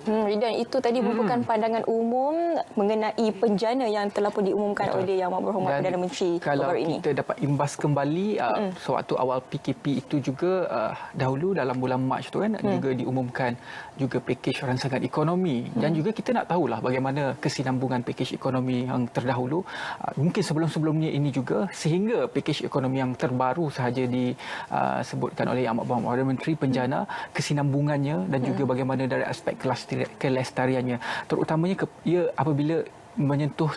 Dan itu tadi merupakan pandangan umum mengenai penjana yang telah pun diumumkan oleh Yang Berhormat Perdana Menteri kalau ini. kita dapat imbas kembali sewaktu awal PKP itu juga dahulu dalam bulan Mac tu kan juga diumumkan juga pakej rancangan ekonomi dan juga kita nak tahulah bagaimana kesinambungan pakej ekonomi yang terdahulu mungkin sebelum-sebelumnya ini juga sehingga pakej ekonomi yang terbaru sahaja disebutkan oleh Yang Berhormat Perdana Menteri penjana kesinambungannya dan juga bagaimana dari aspek kelestariannya terutamanya ia apabila menyentuh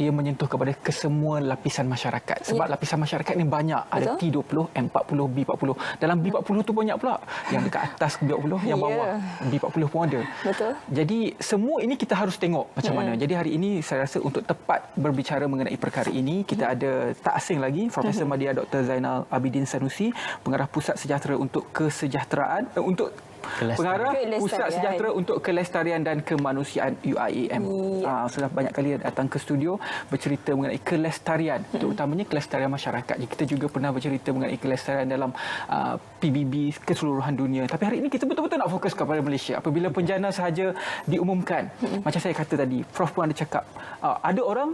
ia menyentuh kepada kesemua lapisan masyarakat sebab lapisan masyarakat ni banyak. Ada T20, M40, B40. Dalam B40 tu banyak pula yang dekat atas B40, yang bawah B40 pun ada. Betul. Jadi semua ini kita harus tengok macam mana. Jadi hari ini saya rasa untuk tepat berbicara mengenai perkara ini kita ada tak asing lagi Profesor Madya Dr. Zainal Abidin Sanusi, Pengarah Pusat Sejahtera untuk Kesejahteraan Pengarah Pusat Sejahtera untuk Kelestarian dan Kemanusiaan UIAM. Sudah banyak kali datang ke studio bercerita mengenai kelestarian, terutamanya kelestarian masyarakat. Kita juga pernah bercerita mengenai kelestarian dalam PBB keseluruhan dunia. Tapi hari ini kita betul-betul nak fokus kepada Malaysia. Apabila penjana sahaja diumumkan, macam saya kata tadi, Prof pun ada cakap, ada orang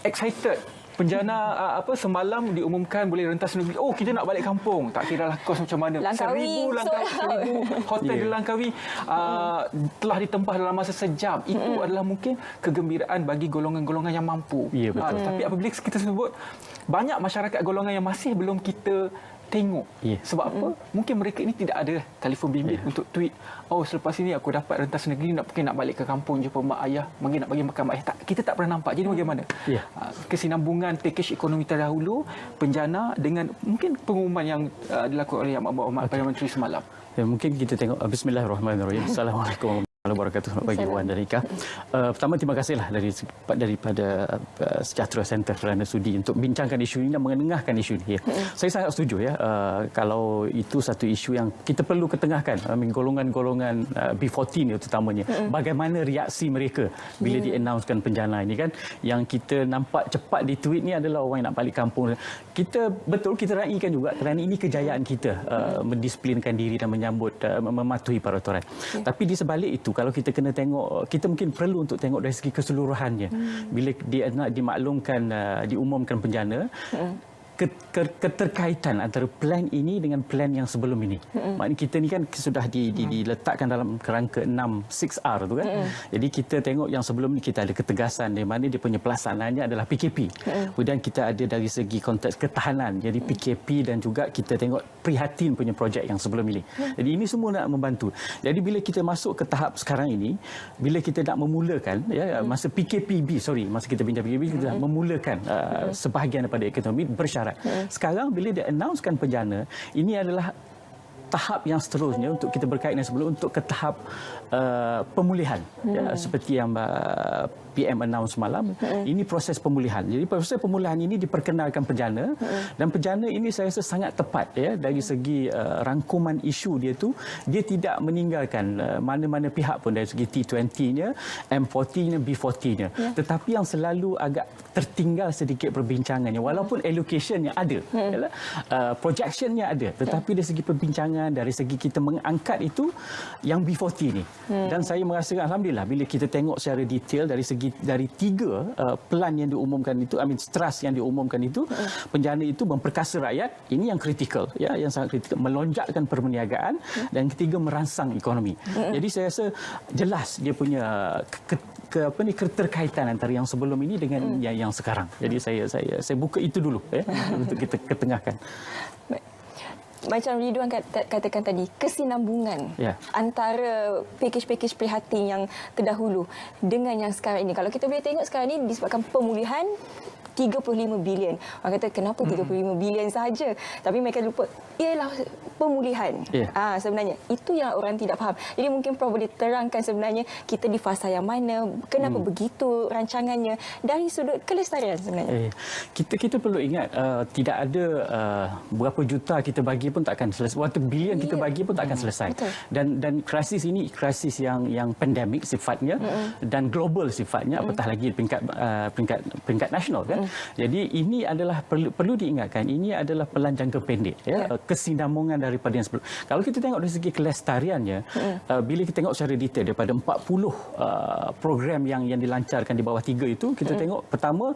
excited. Penjana semalam diumumkan boleh rentas negeri. Oh, kita nak balik kampung. Tak kiralah kos macam mana. Langkawi, 1,000 hotel di Langkawi telah ditempah dalam masa sejam. Itu adalah mungkin kegembiraan bagi golongan-golongan yang mampu. Tapi apabila kita sebut banyak masyarakat golongan yang masih belum kita tengok. Sebab apa? Mungkin mereka ini tidak ada telefon bimbit untuk tweet. Oh, selepas ini aku dapat rentas negeri, mungkin nak balik ke kampung jumpa mak ayah, mungkin nak bagi makan mak ayah. Kita tak pernah nampak. Jadi bagaimana? Kesinambungan pakej ekonomi terdahulu, penjana dengan mungkin pengumuman yang dilakukan oleh Yang Berhormat Perdana Menteri semalam. Mungkin kita tengok. Bismillahirrahmanirrahim. Assalamualaikum warahmatullahi wabarakatuh. Wan dan Ika. Pertama terima kasihlah daripada Sejahtera Center kerana sudi untuk bincangkan isu ini dan mengetengahkan isu ini. Saya sangat setuju kalau itu satu isu yang kita perlu ketengahkan. Golongan-golongan B40 ni terutamanya. Bagaimana reaksi mereka bila di-announcekan penjana ini kan. Yang kita nampak cepat di tweet ni adalah orang yang nak balik kampung. Kita raikan juga kerana ini kejayaan kita mendisiplinkan diri dan menyambut mematuhi peraturan. Tapi di sebalik itu kalau kita kena tengok, kita mungkin perlu untuk tengok dari segi keseluruhannya. Bila dia nak diumumkan penjana, keterkaitan antara plan ini dengan plan yang sebelum ini. Maknanya kita ni kan sudah diletakkan dalam kerangka 6R tu kan. Jadi kita tengok yang sebelum ni kita ada ketegasan di mana dia punya pelaksanaannya adalah PKP. Kemudian kita ada dari segi konteks ketahanan. Jadi PKP dan juga kita tengok prihatin punya projek yang sebelum ini. Jadi ini semua nak membantu. Jadi bila kita masuk ke tahap sekarang ini, bila kita nak memulakan masa kita bincang PKP kita dah memulakan sebahagian daripada ekonomi bersyarat. Sekarang bila dia announcekan penjana, ini adalah tahap yang seterusnya untuk kita berkait dengan sebelum untuk ke tahap pemulihan seperti yang PM announce malam. Ini proses pemulihan. Jadi proses pemulihan ini diperkenalkan penjana dan penjana ini saya rasa sangat tepat dari segi rangkuman isu dia dia tidak meninggalkan mana-mana pihak pun dari segi T20-nya, M40-nya, B40-nya. Tetapi yang selalu agak tertinggal sedikit perbincangannya walaupun allocation-nya ada, projection-nya ada, tetapi dari segi perbincangan, dari segi kita mengangkat itu yang B40 ni. Dan saya merasakan alhamdulillah bila kita tengok secara detail dari tiga plan yang diumumkan itu, trust yang diumumkan itu, penjana itu memperkasa rakyat, ini yang kritikal, yang sangat kritikal, melonjakkan perniagaan, dan ketiga merangsang ekonomi. Jadi saya rasa jelas dia punya keterkaitan antara yang sebelum ini dengan yang sekarang. Jadi saya buka itu dulu untuk kita ketengahkan. Macam Ridwan katakan tadi, kesinambungan antara pakej-pakej prihatin yang terdahulu dengan yang sekarang ini. Kalau kita boleh tengok sekarang ini disebabkan pemulihan 35 bilion. Orang kata kenapa 35 bilion sahaja? Tapi mereka lupa ialah pemulihan. Sebenarnya itu yang orang tidak faham. Jadi mungkin Prof boleh terangkan sebenarnya kita di fasa yang mana, kenapa begitu rancangannya dari sudut kelestarian sebenarnya. Kita perlu ingat tidak ada berapa juta kita bagi pun takkan selesai. Berapa bilion kita bagi pun takkan selesai. Dan krisis ini krisis yang pandemik sifatnya dan global sifatnya, apatah lagi peringkat nasional kan. Jadi ini adalah perlu diingatkan, ini adalah pelan jangka pendek, kesinambungan daripada yang sebelum. Kalau kita tengok dari segi kelestariannya, bila kita tengok secara detail daripada 40 program yang dilancarkan di bawah 3 itu, kita tengok pertama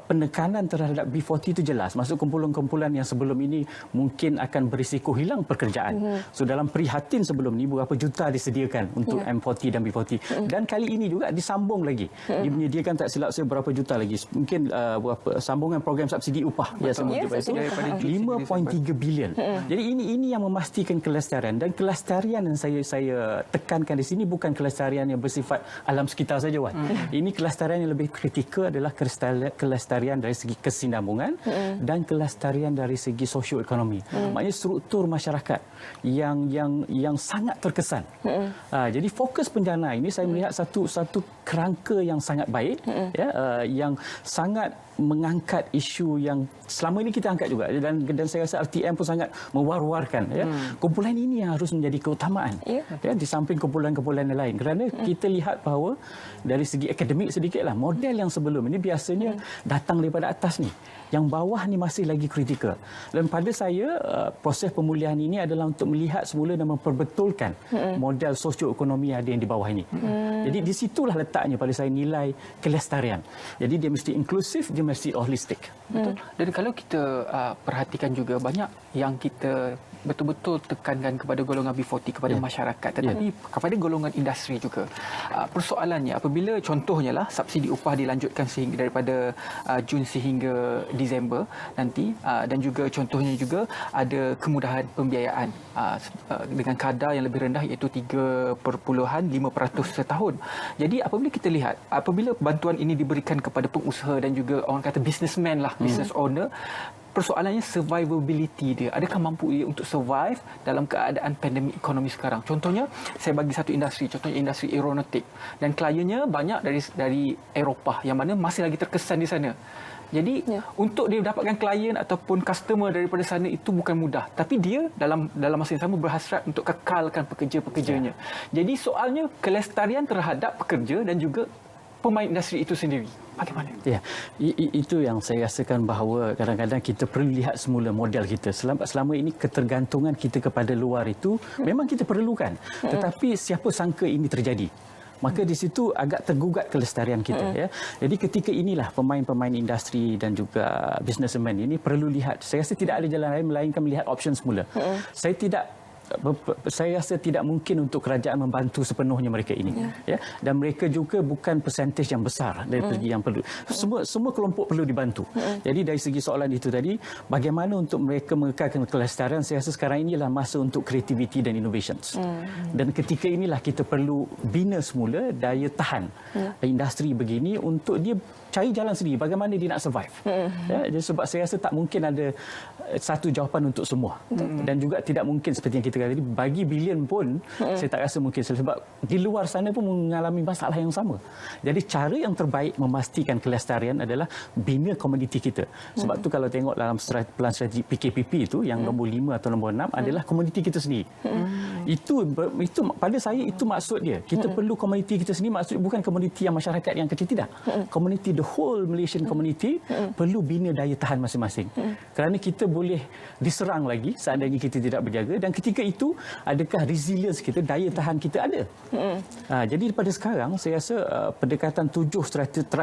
penekanan terhadap B40 itu jelas. Maksud kumpulan-kumpulan yang sebelum ini mungkin akan berisiko hilang pekerjaan. So dalam prihatin sebelum ni berapa juta disediakan untuk M40 dan B40. Dan kali ini juga disambung lagi. Dia menyediakan, tak silap saya, berapa juta lagi. Mungkin berapa sambungan program subsidi upah. Ya, 5.3 bilion. Jadi ini yang memastikan kelestarian, dan kelestarian yang saya tekankan di sini bukan kelestarian yang bersifat alam sekitar saja, Wan. Ini kelestarian yang lebih kritikal adalah kelestarian dari segi kesinambungan dan kelestarian dari segi sosioekonomi. Maknanya struktur masyarakat yang sangat terkesan. Jadi fokus penjana ini saya melihat satu kerangka yang sangat baik, yang sangat mengangkat isu yang selama ini kita angkat juga, dan saya rasa RTM pun sangat mewar-warkan. Kumpulan ini yang harus menjadi keutamaan di samping kumpulan-kumpulan yang lain, kerana kita lihat bahawa dari segi akademik sedikitlah model yang sebelum ini biasanya datang daripada atas ni, yang bawah ni masih lagi kritikal. Dan pada saya proses pemulihan ini adalah untuk melihat semula dan memperbetulkan model sosioekonomi yang ada yang di bawah ini. Jadi di situlah letaknya pada saya nilai kelestarian. Jadi dia mesti inklusif, dia mesti holistik. Betul. Dan kalau kita perhatikan juga, banyak yang kita betul-betul tekankan kepada golongan B40, kepada masyarakat, tetapi kepada golongan industri juga. Persoalannya apabila contohnya lah subsidi upah dilanjutkan sehingga daripada Jun sehingga Disember nanti, dan juga contohnya juga ada kemudahan pembiayaan dengan kadar yang lebih rendah, iaitu 3.5% setahun. Jadi apabila kita lihat, apabila bantuan ini diberikan kepada pengusaha dan juga orang kata businessman lah, business owner, persoalannya survivability dia. Adakah mampu dia untuk survive dalam keadaan pandemik ekonomi sekarang? Contohnya, saya bagi satu industri, contohnya industri aeronautik. Dan kliennya banyak dari Eropah yang mana masih lagi terkesan di sana. Jadi untuk dia dapatkan klien ataupun customer daripada sana itu bukan mudah. Tapi dia dalam masa yang sama berhasrat untuk kekalkan pekerja-pekerjanya. Jadi soalnya kelestarian terhadap pekerja dan juga pemain industri itu sendiri. Bagaimana? Ya, itu yang saya rasakan bahawa kadang-kadang kita perlu lihat semula model kita. Selama ini ketergantungan kita kepada luar itu memang kita perlukan. Tetapi siapa sangka ini terjadi? Maka di situ agak tergugat kelestarian kita. Jadi ketika inilah pemain-pemain industri dan juga businessman ini perlu lihat. Saya rasa tidak ada jalan lain melainkan melihat option semula. Saya rasa tidak mungkin untuk kerajaan membantu sepenuhnya mereka ini, dan mereka juga bukan persentage yang besar dari segi yang perlu. Semua kelompok perlu dibantu. Jadi dari segi soalan itu tadi, bagaimana untuk mereka mengekalkan kelestarian, saya rasa sekarang inilah masa untuk creativity dan innovations. Dan ketika inilah kita perlu bina semula daya tahan industri begini untuk dia cari jalan sendiri bagaimana dia nak survive. Jadi sebab saya rasa tak mungkin ada satu jawapan untuk semua. Dan juga tidak mungkin seperti yang kita kata tadi, bagi bilion pun saya tak rasa mungkin, sebab di luar sana pun mengalami masalah yang sama. Jadi cara yang terbaik memastikan kelestarian adalah bina komuniti kita. Sebab tu kalau tengok dalam pelan strategi PKPP itu yang nombor 5 atau nombor 6 adalah komuniti kita sendiri. Itu pada saya itu maksud dia. Kita perlu komuniti kita sendiri, maksud bukan komuniti yang masyarakat yang kecil, tidak. Komuniti the whole Malaysian community perlu bina daya tahan masing-masing. Kerana kita boleh diserang lagi seandainya kita tidak berjaga, dan ketika itu adakah resilience kita, daya tahan kita ada. Jadi daripada sekarang saya rasa pendekatan 7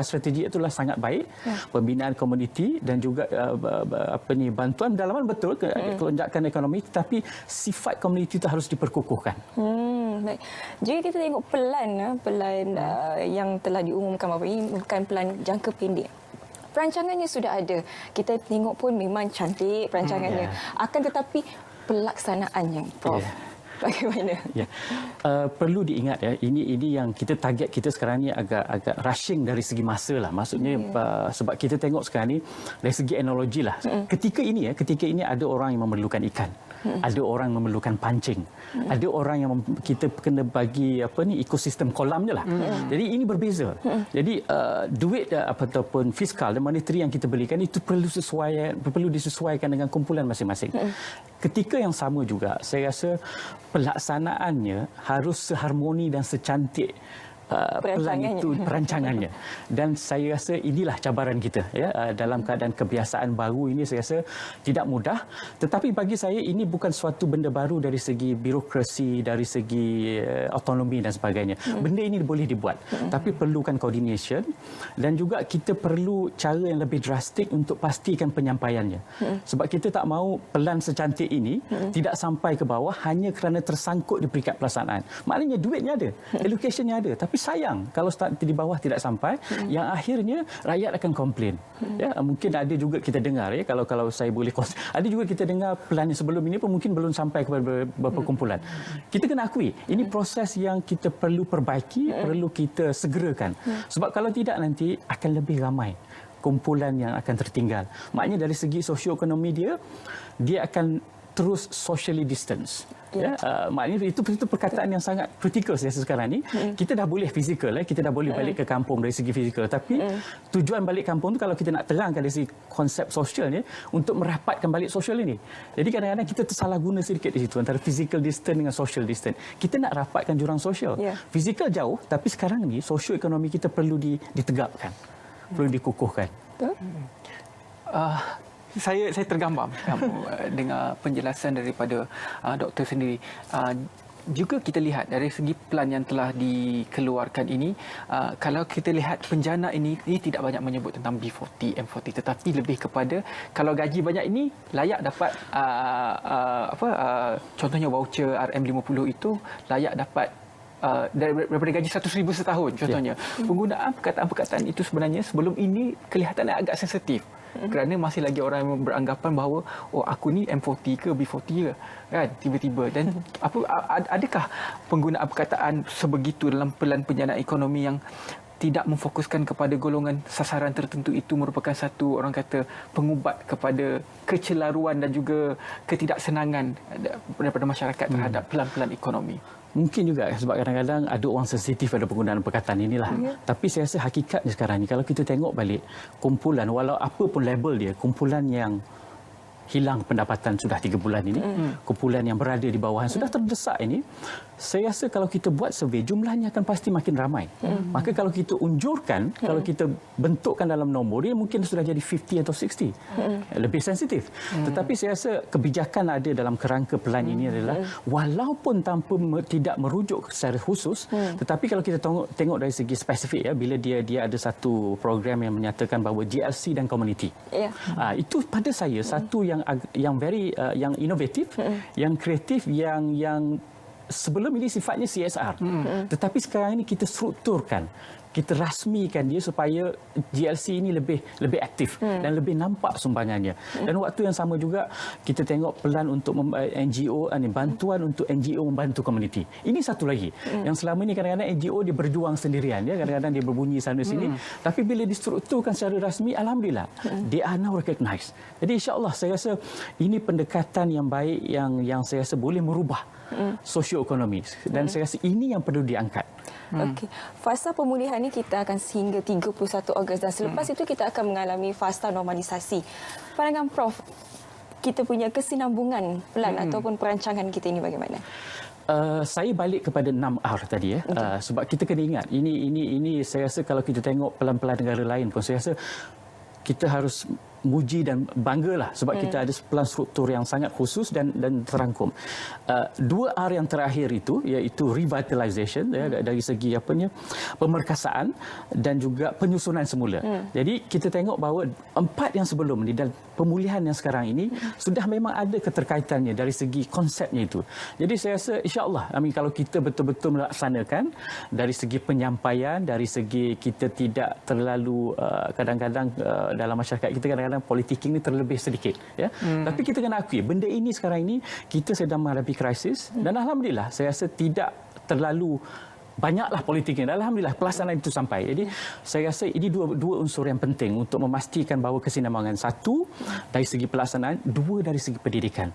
strategi itulah sangat baik. Pembinaan komuniti dan juga bantuan dalaman, betul kelonjakan ekonomi, tetapi sifat komuniti itu harus diperkukuhkan. Baik. Jika kita tengok pelan yang telah diumumkan bahawa ini bukan pelan jangka pendek. Perancangannya sudah ada. Kita tengok pun memang cantik perancangannya. Akan tetapi pelaksanaannya, Prof. Bagaimana? Perlu diingat ini yang kita target kita sekarang ni agak rushing dari segi masa lah. Maksudnya sebab kita tengok sekarang ni dari segi analogi lah. Ketika ini ada orang yang memerlukan ikan. Ada orang yang memerlukan pancing. Ada orang yang kita kena bagi ekosistem kolam je lah. Jadi ini berbeza. Jadi duit ataupun fiskal dan monetary yang kita belikan itu perlu disesuaikan dengan kumpulan masing-masing. Ketika yang sama juga, saya rasa pelaksanaannya harus seharmoni dan secantik pelan itu perancangannya. Dan saya rasa inilah cabaran kita ya, dalam keadaan kebiasaan baru ini. Saya rasa tidak mudah, tetapi bagi saya ini bukan suatu benda baru dari segi birokrasi, dari segi autonomi dan sebagainya. Benda ini boleh dibuat, tapi perlukan coordination dan juga kita perlu cara yang lebih drastik untuk pastikan penyampaiannya. Sebab kita tak mahu pelan secantik ini tidak sampai ke bawah hanya kerana tersangkut di peringkat pelaksanaan. Maknanya duitnya ada, allocationnya ada, tapi sayang kalau di bawah tidak sampai, yang akhirnya rakyat akan komplain. Ya, mungkin ada juga kita dengar ya, kalau saya boleh ada juga kita dengar pelan yang sebelum ini pun mungkin belum sampai kepada beberapa kumpulan. Kita kena akui ini proses yang kita perlu perbaiki, perlu kita segerakan. Sebab kalau tidak nanti akan lebih ramai kumpulan yang akan tertinggal. Maknanya dari segi sosioekonomi dia akan terus socially distance. Ya, maknanya itu perkataan yang sangat kritikal saya sekarang ni. Kita dah boleh fizikal, kita dah boleh balik ke kampung dari segi fizikal, tapi tujuan balik kampung tu kalau kita nak terangkan dari segi konsep sosialnya untuk merapatkan balik sosial ini. Jadi kadang-kadang kita tersalah guna sedikit di situ antara physical distance dengan social distance. Kita nak rapatkan jurang sosial. Fizikal jauh, tapi sekarang ni sosioekonomi kita perlu ditegakkan, perlu dikukuhkan. Saya tergambar dengan penjelasan daripada doktor sendiri. Juga kita lihat dari segi plan yang telah dikeluarkan ini, kalau kita lihat penjana ini tidak banyak menyebut tentang B40, M40, tetapi lebih kepada kalau gaji banyak ini layak dapat contohnya voucher RM50 itu layak dapat daripada gaji 100,000 setahun contohnya. Penggunaan perkataan-perkataan itu sebenarnya sebelum ini kelihatan agak sensitif. Kerana masih lagi orang yang beranggapan bahawa aku ni M40 ke B40 ke kan tiba-tiba. Dan adakah penggunaan perkataan sebegitu dalam pelan penjanaan ekonomi yang tidak memfokuskan kepada golongan sasaran tertentu itu merupakan satu orang kata pengubat kepada kecelaruan dan juga ketidaksenangan daripada masyarakat terhadap pelan-pelan ekonomi? Mungkin juga sebab kadang-kadang ada orang sensitif pada penggunaan perkataan inilah. Tapi saya rasa hakikatnya sekarang ni kalau kita tengok balik kumpulan, walau apa pun label dia, kumpulan yang hilang pendapatan sudah 3 bulan ini, kumpulan yang berada di bawah yang sudah terdesak ini, saya rasa kalau kita buat survey, jumlahnya akan pasti makin ramai. Maka kalau kita unjurkan, kalau kita bentukkan dalam nombor, dia mungkin sudah jadi 50 atau 60. Lebih sensitif. Tetapi saya rasa kebijakan ada dalam kerangka pelan ini adalah, walaupun tidak merujuk secara khusus, tetapi kalau kita tengok dari segi spesifik, ya, bila dia ada satu program yang menyatakan bahawa GLC dan community. Itu pada saya satu yang very yang inovatif, yang kreatif, yang sebelum ini sifatnya CSR. Tetapi sekarang ini kita strukturkan, kita rasmikan dia supaya GLC ini lebih aktif dan lebih nampak sumbangannya. Dan waktu yang sama juga kita tengok pelan untuk NGO, bantuan untuk NGO membantu komuniti. Ini satu lagi. Yang selama ini kadang-kadang NGO dia berjuang sendirian, ya, kadang-kadang dia berbunyi sana sini. Tapi bila distrukturkan secara rasmi, alhamdulillah, they are now recognized. Jadi insya-Allah saya rasa ini pendekatan yang baik yang saya rasa boleh merubah sosioekonomi, dan saya rasa ini yang perlu diangkat. Okey. Fasa pemulihan ini kita akan sehingga 31 Ogos dan selepas itu kita akan mengalami fasa normalisasi. Pandangan Prof, kita punya kesinambungan pelan ataupun perancangan kita ini bagaimana? Saya balik kepada 6R tadi, ya. Sebab kita kena ingat ini saya rasa kalau kita tengok pelan-pelan negara lain pun saya rasa kita harus muji dan banggalah sebab kita ada pelan struktur yang sangat khusus dan terangkum. 2R yang terakhir itu iaitu revitalization, ya, dari segi pemerkasaan dan juga penyusunan semula. Jadi kita tengok bahawa 4 yang sebelum ni dan pemulihan yang sekarang ini sudah memang ada keterkaitannya dari segi konsepnya itu. Jadi saya rasa insya-Allah kalau kita betul-betul melaksanakan dari segi penyampaian, dari segi kita tidak terlalu kadang-kadang dalam masyarakat kita kadang-kadang politicking ni terlebih sedikit, ya. Tapi kita kena akui benda ini sekarang ini kita sedang menghadapi krisis dan alhamdulillah saya rasa tidak terlalu banyaklah politiknya. Alhamdulillah pelaksanaan itu sampai. Jadi saya rasa ini dua unsur yang penting untuk memastikan bahawa kesinambungan, satu dari segi pelaksanaan, dua dari segi pendidikan.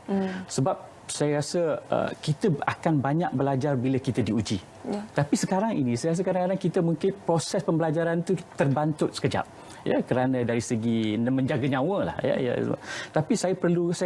Sebab saya rasa kita akan banyak belajar bila kita diuji. Tapi sekarang ini saya rasa kadang-kadang kita mungkin proses pembelajaran itu terbantut sekejap. ya, kerana dari segi menjaga nyawa lah, ya. Tapi saya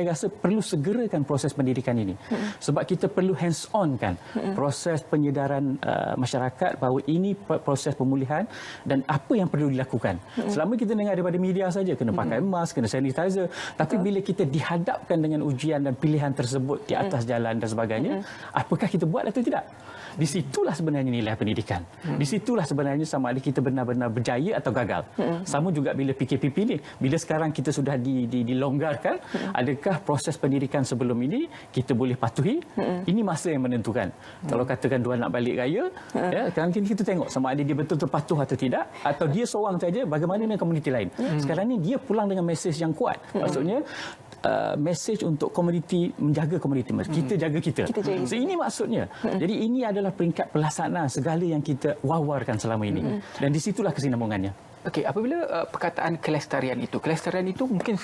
rasa perlu segerakan proses pendidikan ini, sebab kita perlu hands on kan proses penyedaran masyarakat bahawa ini proses pemulihan dan apa yang perlu dilakukan. Selama kita dengar daripada media saja, kena pakai mask, kena sanitizer, tapi bila kita dihadapkan dengan ujian dan pilihan tersebut di atas jalan dan sebagainya, apakah kita buat atau tidak? Di situlah sebenarnya nilai pendidikan. Di situlah sebenarnya sama ada kita benar-benar berjaya atau gagal. Sama juga bila PKPP ni, bila sekarang kita sudah dilonggarkan, adakah proses pendidikan sebelum ini kita boleh patuhi? Ini masa yang menentukan. Kalau katakan dua nak balik raya, ya, sekarang kita tengok sama ada dia betul-betul patuh atau tidak, atau dia seorang saja, bagaimana dengan komuniti lain. Sekarang ni dia pulang dengan mesej yang kuat. Maksudnya mesej untuk komuniti, menjaga komuniti. Kita jaga kita. So, ini maksudnya. Jadi ini adalah peringkat pelaksanaan segala yang kita wawarkan selama ini. Dan di situlah kesinambungannya. Okey, apabila perkataan kelestarian itu mungkin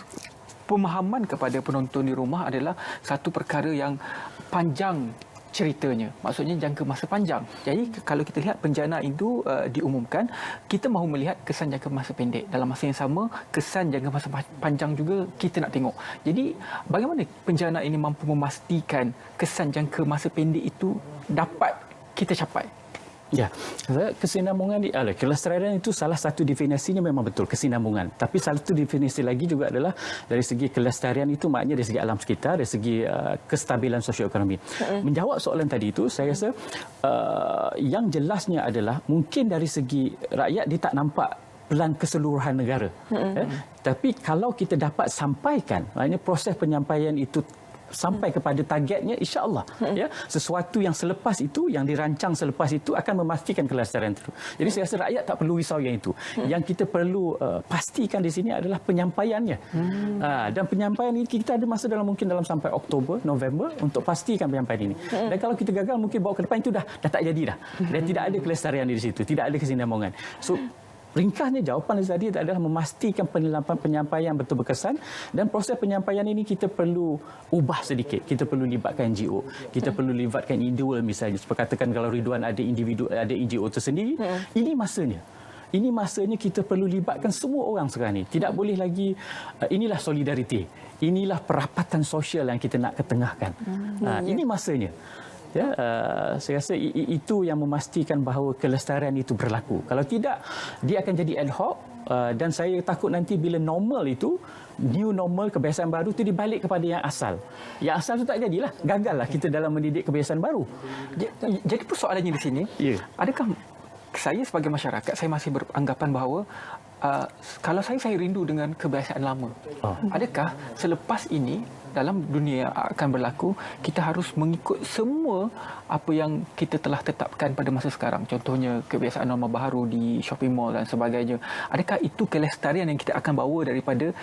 pemahaman kepada penonton di rumah adalah satu perkara yang panjang ceritanya, maksudnya jangka masa panjang. Jadi kalau kita lihat penjana itu diumumkan, kita mahu melihat kesan jangka masa pendek. Dalam masa yang sama, kesan jangka masa panjang juga kita nak tengok. Jadi bagaimana penjana ini mampu memastikan kesan jangka masa pendek itu dapat kita capai? Ya, kesinambungan kelestarian itu salah satu definisinya memang betul, kesinambungan. Tapi satu definisi lagi juga adalah dari segi kelestarian itu maknanya dari segi alam sekitar, dari segi kestabilan sosioekonomi. Menjawab soalan tadi itu, saya rasa yang jelasnya adalah mungkin dari segi rakyat dia tak nampak pelan keseluruhan negara. Tapi kalau kita dapat sampaikan, maknanya proses penyampaian itu sampai kepada targetnya, insya-Allah ya, sesuatu yang selepas itu, yang dirancang selepas itu akan memastikan kelestarian itu. Jadi saya rasa rakyat tak perlu risau yang itu. Yang kita perlu pastikan di sini adalah penyampaiannya. Dan penyampaian ini kita ada masa mungkin dalam sampai Oktober, November untuk pastikan penyampaian ini. Dan kalau kita gagal mungkin bawa ke depan itu dah tak jadi dah. Dan tidak ada kelestarian di situ, tidak ada kesinambungan. So ringkasnya jawapan tadi adalah memastikan penyampaian betul berkesan, dan proses penyampaian ini kita perlu ubah sedikit. Kita perlu libatkan NGO, kita perlu libatkan individu misalnya. Seperti katakan kalau Ridwan ada individu, ada NGO tersendiri, ini masanya. Ini masanya kita perlu libatkan semua orang sekarang ini. Tidak boleh lagi, inilah solidariti, inilah perapatan sosial yang kita nak ketengahkan. Ini masanya. Ya, saya rasa itu yang memastikan bahawa kelestarian itu berlaku. Kalau tidak, dia akan jadi ad hoc, dan saya takut nanti bila normal itu, new normal, kebiasaan baru itu dibalik kepada yang asal. Yang asal itu tak jadilah. Gagallah kita dalam mendidik kebiasaan baru. Jadi persoalannya di sini, adakah saya sebagai masyarakat, saya masih beranggapan bahawa kalau saya rindu dengan kebiasaan lama. Adakah selepas ini dalam dunia yang akan berlaku, kita harus mengikut semua apa yang kita telah tetapkan pada masa sekarang? Contohnya kebiasaan norma baharu di shopping mall dan sebagainya. Adakah itu kelestarian yang kita akan bawa daripada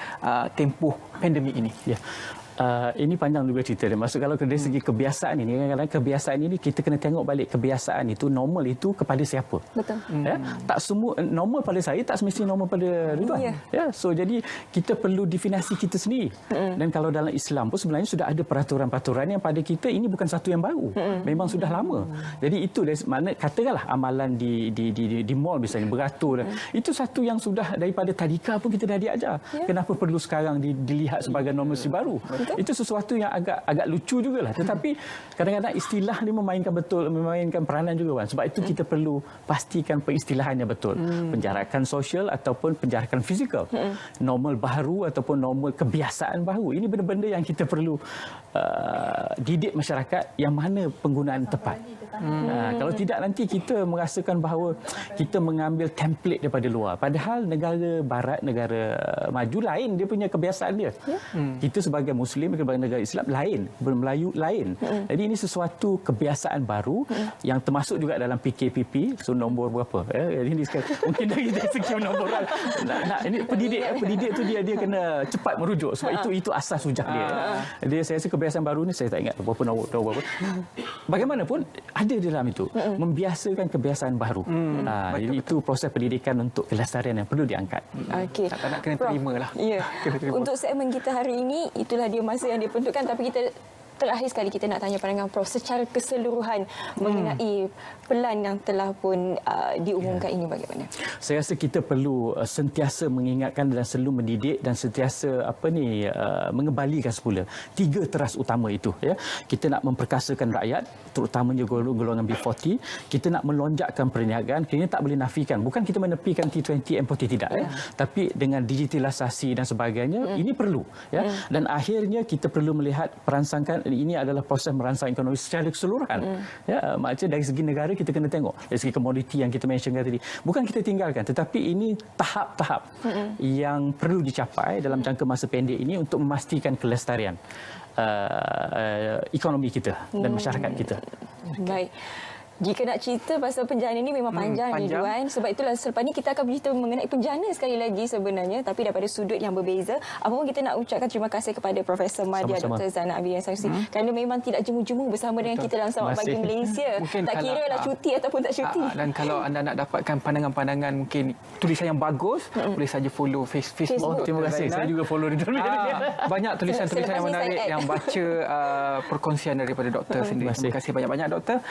tempoh pandemik ini? Ya. Ini panjang juga cerita dia. Maksud kalau dari segi kebiasaan ini, kadang-kadang kebiasaan ini kita kena tengok balik kebiasaan itu, normal itu kepada siapa. Betul. Ya? Tak semua normal pada saya tak semestinya normal pada Ridwan. Ya, so jadi kita perlu definisi kita sendiri. Dan kalau dalam Islam pun sebenarnya sudah ada peraturan-peraturan yang pada kita ini bukan satu yang baru. Memang sudah lama. Jadi itu makna katakanlah amalan di mall misalnya beratur, itu satu yang sudah daripada tadika pun kita dah diajar. Kenapa perlu sekarang dilihat sebagai normasi baru? Itu sesuatu yang agak lucu jugalah, tetapi kadang-kadang istilah ni memainkan peranan juga, Wan. Sebab itu kita perlu pastikan peristilahannya betul. Penjarakan sosial ataupun penjarakan fizikal, normal baru ataupun normal kebiasaan baru, ini benda-benda yang kita perlu didik masyarakat yang mana penggunaan tepat. Kalau tidak nanti kita merasakan bahawa kita mengambil template daripada luar, padahal negara barat, negara maju lain dia punya kebiasaan dia. Kita sebagai Muslim, sebagai negara Islam lain, Melayu lain. Jadi ini sesuatu kebiasaan baru yang termasuk juga dalam PKPP. So nombor berapa? Ini mungkin dari segi nombor. Ini pendidik tu dia kena cepat merujuk sebab itu asas hujah dia. Jadi saya rasa kebiasaan baru ni saya tak ingat berapa nombor berapa. Bagaimanapun ada di dalam itu membiasakan kebiasaan baru. Jadi itu proses pendidikan untuk kelestarian yang perlu diangkat. Okey. Tak nak kena terima lah. Ya. Untuk segmen kita hari ini, itulah dia masa yang diperuntukkan, tapi kita terakhir sekali kita nak tanya pandangan Prof secara keseluruhan mengenai pelan yang telah pun diumumkan ini bagaimana? Saya rasa kita perlu sentiasa mengingatkan dan selalu mendidik dan sentiasa mengembalikan semula 3 teras utama itu, ya. Kita nak memperkasakan rakyat, terutamanya golongan B40. Kita nak melonjakkan perniagaan. Kita tak boleh nafikan, bukan kita menepikan T20 M40 tidak, ya. Tapi dengan digitalisasi dan sebagainya, ini perlu, ya. Dan akhirnya kita perlu melihat perangsangkan ini adalah proses merangsang ekonomi secara keseluruhan. Ya, maksudnya dari segi negara kita kena tengok, dari segi komoditi yang kita mention tadi, bukan kita tinggalkan, tetapi ini tahap-tahap yang perlu dicapai dalam jangka masa pendek ini untuk memastikan kelestarian ekonomi kita dan masyarakat kita. Baik. Jika nak cerita pasal penjana ini memang panjang ni Juan. Sebab itulah selepas ni kita akan bercerita mengenai penjana sekali lagi sebenarnya, tapi daripada sudut yang berbeza. Apapun kita nak ucapkan terima kasih kepada Profesor Madya Dr. Zainal Abidin Sanusi kerana memang tidak jemu-jemu bersama dengan kita dalam Selamat Pagi Malaysia. Mungkin tak kira lah cuti ataupun tak cuti. Dan kalau anda nak dapatkan pandangan-pandangan mungkin tulisan yang bagus, boleh saja follow Facebook. Terima kasih. Saya juga follow di banyak tulisan-tulisan yang menarik yang baca perkongsian daripada doktor sendiri. Terima kasih banyak-banyak doktor.